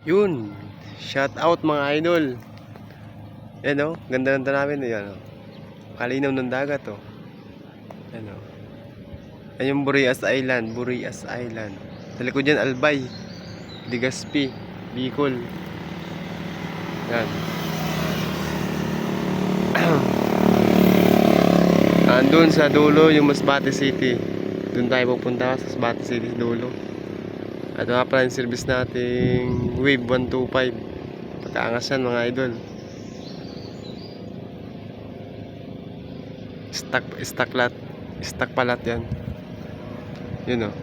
Yun. Shout out mga idol. Yan o. Ganda-ganda namin. Yan o. Kalinaw ng dagat o. Yan o. Yan yung Burias Island. Burias Island. Sa likod dyan, Albay. Legazpi. Bicol. Yan. Andun sa dulo yung Masbate City. Doon tayo pupunta sa Masbate City sa dulo. At nga pala yung service nating Wave 125. Pagkaangas yan mga idol. Stock palat yan. Yun o.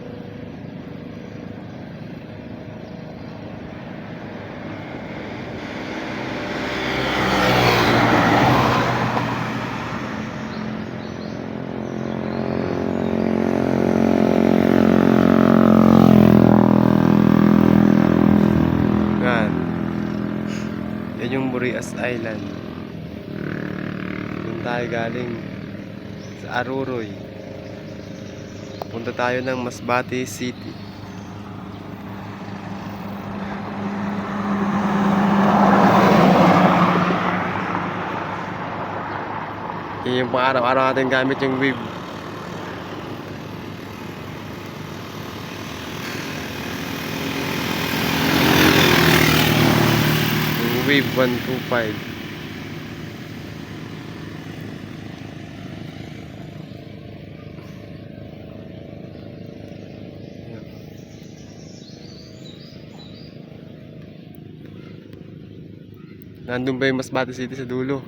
Yan yung Burias Island. Doon tayo galing sa Aruroy. Punta tayo ng Masbate City. Yan yung pang araw-araw natin gamit yung Wave. Wave 125. Nandun ba yung Masbate City sa dulo?